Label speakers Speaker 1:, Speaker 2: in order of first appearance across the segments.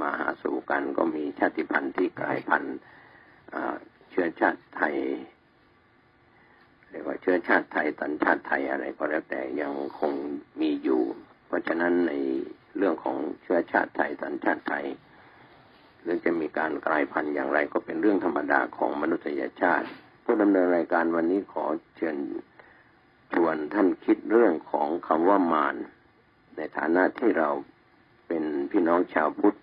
Speaker 1: มาหาสู่กันก็มีชาติพันธุ์ที่กลายพันธุ์เชื้อชาติไทยเรียกว่าเชื้อชาติไทยสัญชาติไทยอะไรก็แล้วแต่ยังคงมีอยู่เพราะฉะนั้นในเรื่องของเชื้อชาติไทยสัญชาติไทยหรือจะมีการกลายพันธุ์อย่างไรก็เป็นเรื่องธรรมดาของมนุษยชาติผู้ดำเนินรายการวันนี้ขอเชิญชวนท่านคิดเรื่องของคำว่ามารในฐานะที่เราเป็นพี่น้องชาวพุทธ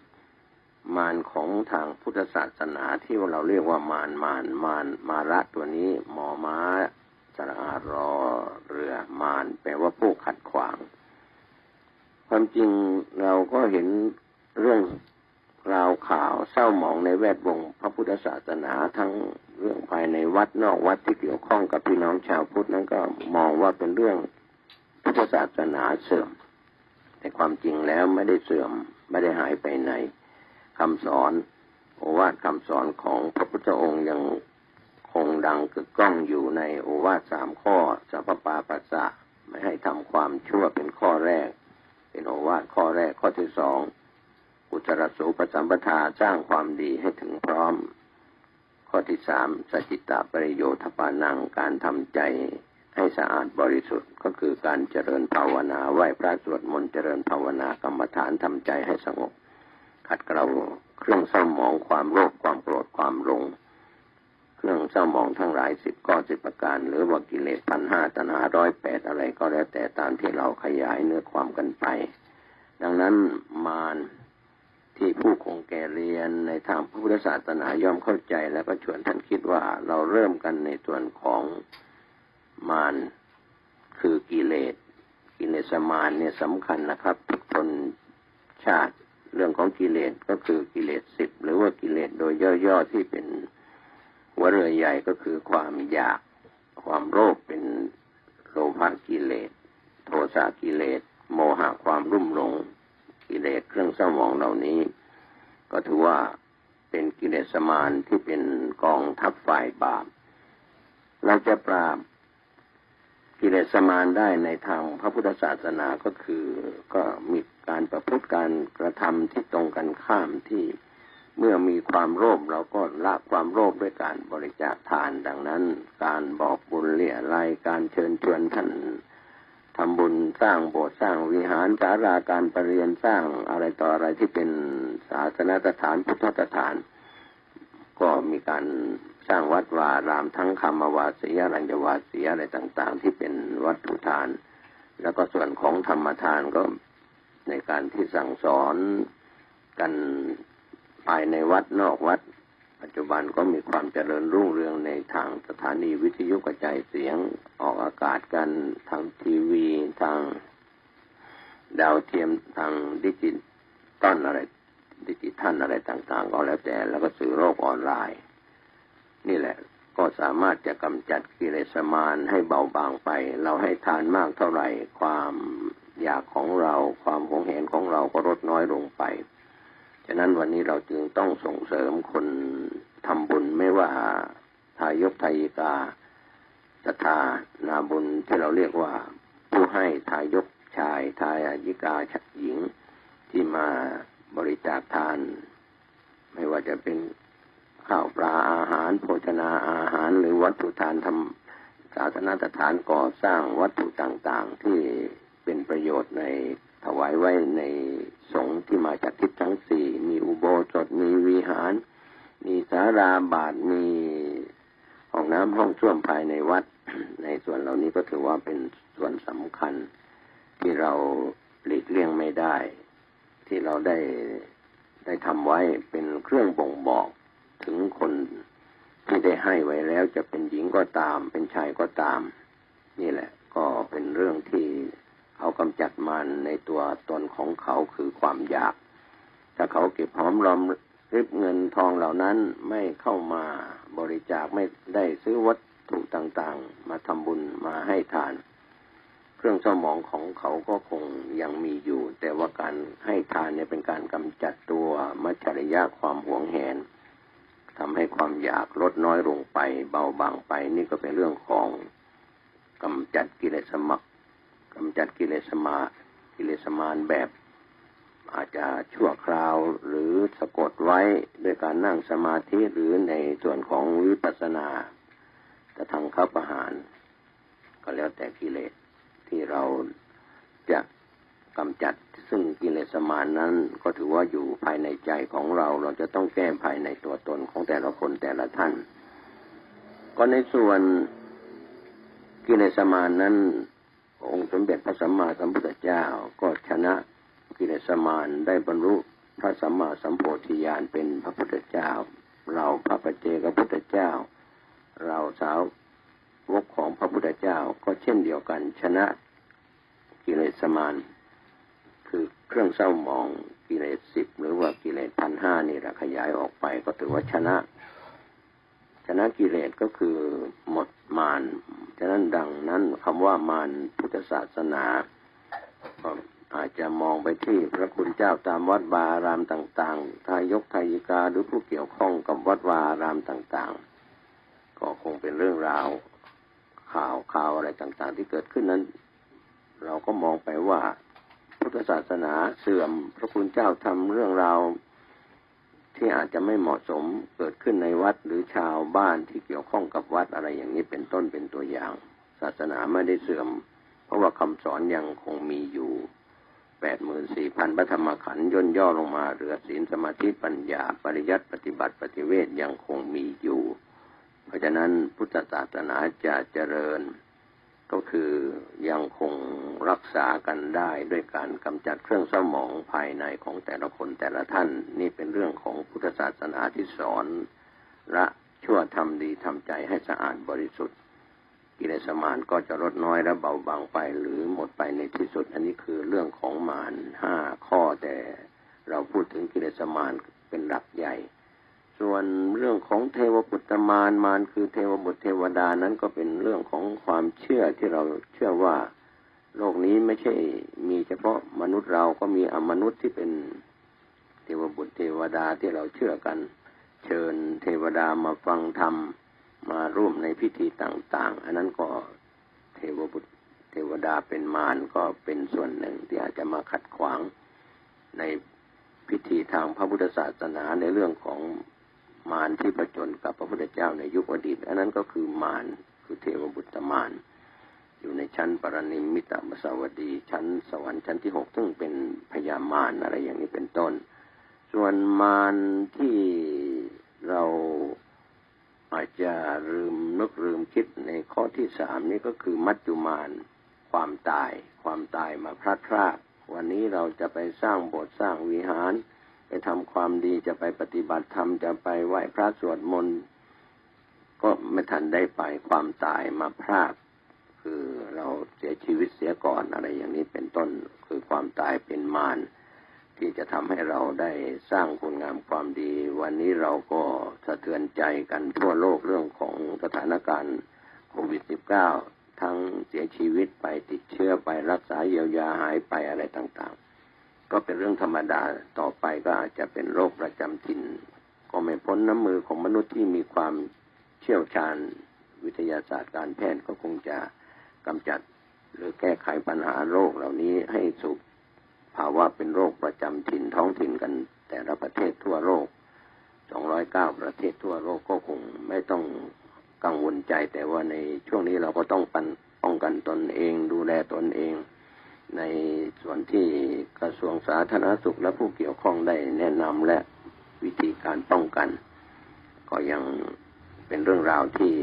Speaker 1: มารของทางพุทธศาสนาที่เราเรียกว่ามารมาระตัวนี้มอม้าสระอารอเรือมารแปลว่าผู้ขัดขวางความจริงเราก็เห็นเรื่องราวข่าวเศร้าหมองในแวดวงพระพุทธศาสนาทั้งเรื่องภายในวัดนอกวัดที่เกี่ยวข้องกับพี่น้องชาวพุทธนั้นก็มองว่าเป็นเรื่องพุทธศาสนาเสื่อมแต่ความจริงแล้วไม่ได้เสื่อมไม่ได้หายไปไหนคำสอนโอวาทคำสอนของพระพุทธองค์ยังคงดังกึกก้องอยู่ในโอวาท3ข้อสัพพปาปัสสะไม่ให้ทำความชั่วเป็นข้อแรกเป็นโอวาทข้อแรกข้อที่2อุตรสูปสัมปทาสร้างความดีให้ถึงพร้อมข้อที่3สัจจิตะปริโยธปานังการทำใจให้สะอาดบริสุทธิ์ก็คือการเจริญภาวนาไหว้พระสวดมนต์เจริญภาวนากรรมฐานทำใจให้สงบขัดเกลาเครื่องเศร้าหมองความโลภความโกรธความหลงเครื่องเศร้าหมองทั้งหลาย10ข้อ10ประการหรือว่ากิเลส1,500ตัณหา108อะไรก็แล้วแต่ตามที่เราขยายเนื้อความกันไปดังนั้นมารที่ผู้คงแก่เรียนในทางพุทธศาสนาย่อมเข้าใจแล้วก็ชวนท่านคิดว่าเราเริ่มกันในส่วนของมารคือกิเลสมารเนี่ยสำคัญนะครับทุกชนชาติเรื่องของกิเลสก็คือกิเลส10หรือว่ากิเลสโดยย่อๆที่เป็นหัวเรือใหญ่ก็คือความอยากความโลภเป็นโลภะกิเลสโทสะกิเลสโมหะความรุ่มหลงกิเลสเครื่องเศร้าหมองเหล่านี้ก็ถือว่าเป็นกิเลสมารที่เป็นกองทัพฝ่ายบาปเราจะปราบกิเลสมารได้ในทางพระพุทธศาสนาก็คือก็มีการประพฤติการกระทำที่ตรงกันข้ามที่เมื่อมีความโลภเราก็ละความโลภด้วยการบริจาคทานดังนั้นการบอกบุญเลี่ยไลการเชิญชวนท่านทำบุญสร้างโบสถ์สร้างวิหารศาลาการประเรียนสร้างอะไรต่ออะไรที่เป็นศาสนสถานพุทธสถานก็มีการสร้างวัดวารามทั้งคามวาสีอรัญญวาสีอะไรต่างๆที่เป็นวัตถุทานแล้วก็ส่วนของธรรมทานก็ในการที่สั่งสอนกันภายในวัดนอกวัดปัจจุบันก็มีความเจริญรุ่งเรืองในทางสถานีวิทยุกระจายเสียงออกอากาศกันทางทีวีทางดาวเทียมทางดิจิตอลอะไรต่างๆก็แล้วแต่แล้วก็สื่อโลกออนไลน์นี่แหละก็สามารถจะกำจัดกิเลสมารให้เบาบางไปเราให้ทานมากเท่าไหร่ความอยากของเราความหวงแหนของเราก็ลดน้อยลงไปฉะนั้นวันนี้เราจึงต้องส่งเสริมคนทำบุญไม่ว่าทายกทายิกาศรัทธานาบุญที่เราเรียกว่าผู้ให้ทายกชายทายิกาหญิงที่มาบริจาคทานไม่ว่าจะเป็นข้าวปลาอาหารโภชนาอาหารหรือวัตถุทานทำศาสนสถานก่อสร้างวัตถุต่างๆที่เป็นประโยชน์ในถวายไว้ในสงฆ์ที่มาจากทิศทั้ง4มีอุโบสถมีวิหารมีศาลาบาทมีห้องน้ำห้องส้วมภายในวัด ในส่วนเหล่านี้ก็ถือว่าเป็นส่วนสำคัญที่เราหลีกเลี่ยงไม่ได้ที่เราได้ทำไว้เป็นเครื่องบ่งบอกถึงคนที่ได้ให้ไว้แล้วจะเป็นหญิงก็ตามเป็นชายก็ตามนี่แหละก็เป็นเรื่องที่เขากำจัดมันในตัวตนของเขาคือความอยากถ้าเขาเก็บหอมรอมริบเงินทองเหล่านั้นไม่เข้ามาบริจาคไม่ได้ซื้อวัตถุต่างๆมาทำบุญมาให้ทานเครื่องเศร้าหมองของเขาก็คงยังมีอยู่แต่ว่าการให้ทานเนี่ยเป็นการกำจัดตัวมัจฉริยะความหวงแหนทำให้ความอยากลดน้อยลงไปเบาบางไปนี่ก็เป็นเรื่องของกำจัดกิเลสมารแบบอาจจะชั่วคราวหรือ สะกดไว้ด้วยการนั่งสมาธิหรือในส่วนของวิปัสสนาจะทางเข้าประหารก็แล้วแต่กิเลสที่เราจะกำจัดซึ่งกิเลสมารนั้นก็ถือว่าอยู่ภายในใจของเราเราจะต้องแก้ภายในตัวตนของแต่ละคนแต่ละท่านก็ในส่วนกิเลสมารนั้นองค์สมเด็จพระสัมมาสัมพุทธเจ้าก็ชนะกิเลสมารได้บรรลุพระสัมมาสัมโพธิญาณเป็นพระพุทธเจ้าเราพระปัจเจกพุทธเจ้าเราสาวกของพระพุทธเจ้าก็เช่นเดียวกันชนะกิเลสมารคือเครื่องเศร้าหมองกิเลส10หรือว่ากิเลส 1,500 นี่แหละขยายออกไปก็ถือว่าชนะกิเลสก็คือหมดมารฉะนั้นดังนั้นคำว่ามารพุทธศาสนาก็อาจจะมองไปที่พระคุณเจ้าตามวัดวาอารามต่างๆทายกทายิกาหรือผู้เกี่ยวข้องกับวัดวาอารามต่างๆก็คงเป็นเรื่องราวข่าวอะไรต่างๆที่เกิดขึ้นนั้นเราก็มองไปว่าพุทธศาสนาเสื่อมพระคุณเจ้าทำเรื่องราวที่อาจจะไม่เหมาะสมเกิดขึ้นในวัดหรือชาวบ้านที่เกี่ยวข้องกับวัดอะไรอย่างนี้เป็นต้นเป็นตัวอย่างศาสนาไม่ได้เสื่อมเพราะว่าคำสอนยังคงมีอยู่ 84,000 พระธรรมขันธ์ย่นย่อลงมาเหลือศีลสมาธิปัญญาปริยัติปฏิบัติปฏิเวทยังคงมีอยู่เพราะฉะนั้นพุทธศาสนาจะเจริญก็คือยังคงรักษากันได้ด้วยการกำจัดเครื่องเศร้าหมองภายในของแต่ละคนแต่ละท่านนี่เป็นเรื่องของพุทธศาสนาที่สอนละชั่วทำดีทำใจให้สะอาดบริสุทธิ์กิเลสมารก็จะลดน้อยและเบาบางไปหรือหมดไปในที่สุดอันนี้คือเรื่องของมาร5ข้อแต่เราพูดถึงกิเลสมารเป็นหลักใหญ่ส่วนเรื่องของเทวปุตตมารคือเทวบุตรเทวดานั้นก็เป็นเรื่องของความเชื่อที่เราเชื่อว่าโลกนี้ไม่ใช่มีเฉพาะมนุษย์เราก็มีอมนุษย์ที่เป็นเทวบุตรเทวดาที่เราเชื่อกันเชิญเทวดามาฟังธรรมมาร่วมในพิธีต่างๆอันนั้นก็เทวบุตรเทวดาเป็นมารก็เป็นส่วนหนึ่งที่อาจจะมาขัดขวางในพิธีทางพระพุทธศาสนาในเรื่องของมารที่ประจนกับพระพุทธเจ้าในยุคอดีตอันนั้นก็คือมารคือเทวบุตรมารอยู่ในชั้นปรนิมมิตมสวดีชั้นสวรรค์ชั้นที่6ซึ่งเป็นพญามารอะไรอย่างนี้เป็นต้นส่วนมารที่เราอาจจะลืมคิดในข้อที่3นี่ก็คือมัจจุมารความตายมาพลัดพรากวันนี้เราจะไปสร้างโบสถ์สร้างวิหารไปทำความดีจะไปปฏิบัติธรรมจะไปไหว้พระสวดมนต์ก็ไม่ทันได้ไปความตายมาพรากคือเราเสียชีวิตเสียก่อนอะไรอย่างนี้เป็นต้นคือความตายเป็นมารที่จะทำให้เราได้สร้างคุณงามความดีวันนี้เราก็สะเทือนใจกันทั่วโลกเรื่องของสถานการณ์โควิด -19 ทั้งเสียชีวิตไปติดเชื้อไปรักษาเยียวยาหายไปอะไรต่างๆก็เป็นเรื่องธรรมดาต่อไปก็อาจจะเป็นโรคประจำถิ่นก็ไม่พ้นน้ำมือของมนุษย์ที่มีความเชี่ยวชาญวิทยาศาสตร์การแพทย์ก็คงจะกำจัดหรือแก้ไขปัญหาโรคเหล่านี้ให้สุขภาวะเป็นโรคประจำถิ่นท้องถิ่นกันแต่ละประเทศทั่วโลก209ประเทศทั่วโลกก็คงไม่ต้องกังวลใจแต่ว่าในช่วงนี้เราก็ต้องป้องกันตนเองดูแลตนเองในส่วนที่กระทรวงสาธารณสุขและผู้เกี่ยวข้องได้แนะนำและวิธีการป้องกันก็ยังเป็นเรื่องราวที่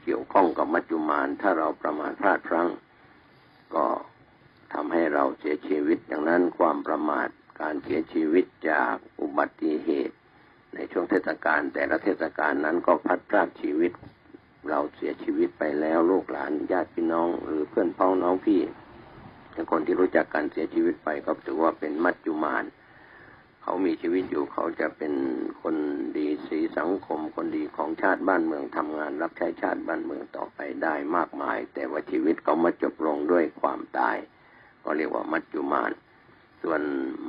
Speaker 1: เกี่ยวข้องกับมัจจุมารถ้าเราประมาทพลาดพลั้งก็ทำให้เราเสียชีวิตดังนั้นความประมาทการเสียชีวิตจากอุบัติเหตุในช่วงเทศกาลแต่ละเทศกาลนั้นก็พัดพรากชีวิตเราเสียชีวิตไปแล้วลูกหลานญาติพี่น้องหรือเพื่อนพ้องน้องพี่คนที่รู้จักกันเสียชีวิตไปก็ถือว่าเป็นมัจจุมารเขามีชีวิตอยู่เขาจะเป็นคนดีสีสังคมคนดีของชาติบ้านเมืองทำงานรับใช้ชาติบ้านเมืองต่อไปได้มากมายแต่ว่าชีวิตเขามาจบลงด้วยความตายก็เรียกว่ามัจจุมารส่วน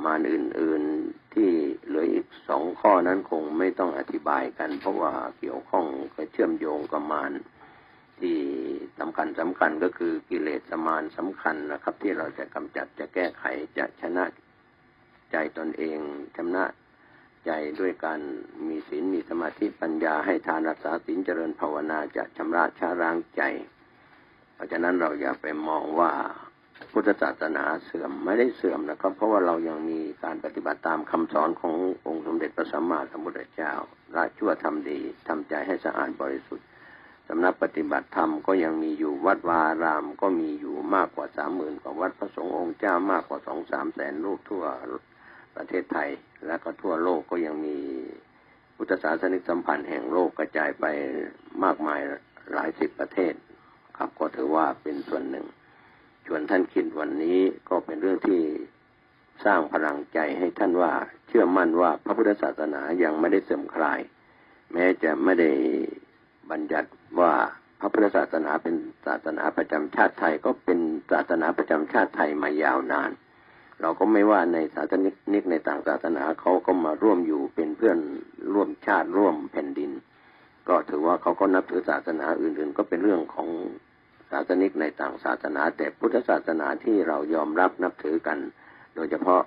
Speaker 1: มารอื่นๆที่เหลืออีก2ข้อนั้นคงไม่ต้องอธิบายกันเพราะว่าเกี่ยวข้องกับเชื่อมโยงกับมารที่สำคัญก็คือกิเลสมารสำคัญนะครับที่เราจะกำจัดจะแก้ไขจะชนะใจตนเองชนะ ใจด้วยการมีศีลมีสมาธิปัญญาให้ทานรักษาศีลเจริญภาวนาจะชำระชาล้างใจเพราะฉะนั้นเราอย่าไปมองว่าพุทธศาสนาเสื่อมไม่ได้เสื่อมนะครับเพราะว่าเรายังมีการปฏิบัติตามคำสอนขององค์สมเด็จพระสัมมาสัมพุทธเจ้าละชั่วทำดีทำใจให้สะอาดบริสุทธิ์สำนักปฏิบัติธรรมก็ยังมีอยู่วัดวาอารามก็มีอยู่มากกว่า 30,000 กว่าวัดพระสงฆ์องค์เจ้ามากกว่า 2-3 แสนรูปทั่วประเทศไทยและก็ทั่วโลกก็ยังมีพุทธศาสนิกสัมพันธ์แห่งโลกกระจายไปมากมายหลายสิบประเทศครับก็ถือว่าเป็นส่วนหนึ่งชวนท่านคิดวันนี้ก็เป็นเรื่องที่สร้างพลังใจให้ท่านว่าเชื่อมั่นว่าพระพุทธศาสนายังไม่ได้เสื่อมคลายแม้จะไม่ได้บัญญัติว่าพระพุทธศาสนาเป็นศาสนาประจำชาติไทยก็เป็นศาสนาประจำชาติไทยมายาวนานเราก็ไม่ว่าในศาสนิกในต่างศาสนาเขาก็มาร่วมอยู่เป็นเพื่อนร่วมชาติร่วมแผ่นดินก็ถือว่าเขาก็นับถือศาสนาอื่นๆก็เป็นเรื่องของศาสนิกในต่างศาสนาแต่พุทธศาสนาที่เรายอมรับนับถือกันโดยเฉพาะ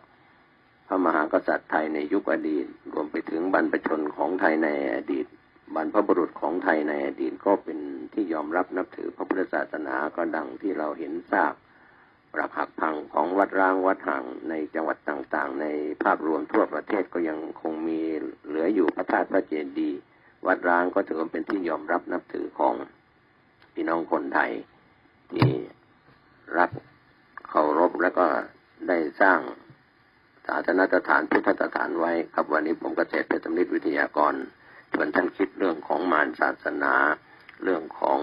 Speaker 1: พระมหากษัตริย์ไทยในยุคอดีตรวมไปถึงบรรพชนของไทยในอดีตบรรพบุรุษของไทยในอดีตก็เป็นที่ยอมรับนับถือพระพุทธศาสนาก็ดังที่เราเห็นซากปรักหักพังของวัดร้างวัดห่างในจังหวัดต่างๆในภาพรวมทั่วประเทศก็ยังคงมีเหลืออยู่พระธาตุพระเจดีย์วัดร้างก็ถือว่าเป็นที่ยอมรับนับถือของพี่น้องคนไทยที่รักเคารพและก็ได้สร้างศาสนสถานพุทธสถานไว้ครับวันนี้ผมเกษตรเพชรสำริดวิทยากรชวนท่านคิดเรื่องของมารศาสนาเรื่องของ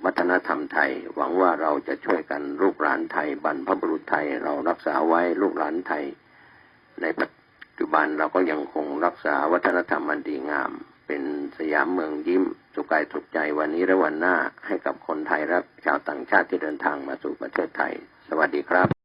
Speaker 1: วัฒนธรรมไทยหวังว่าเราจะช่วยกันลูกหลานไทยบรรพบุรุษไทยเรารักษาไว้ลูกหลานไทยในปัจจุบันเราก็ยังคงรักษาวัฒนธรรมอันดีงามเป็นสยามเมืองยิ้มสุขกายสุขใจวันนี้และวันหน้าให้กับคนไทยและชาวต่างชาติที่เดินทางมาสู่ประเทศไทยสวัสดีครับ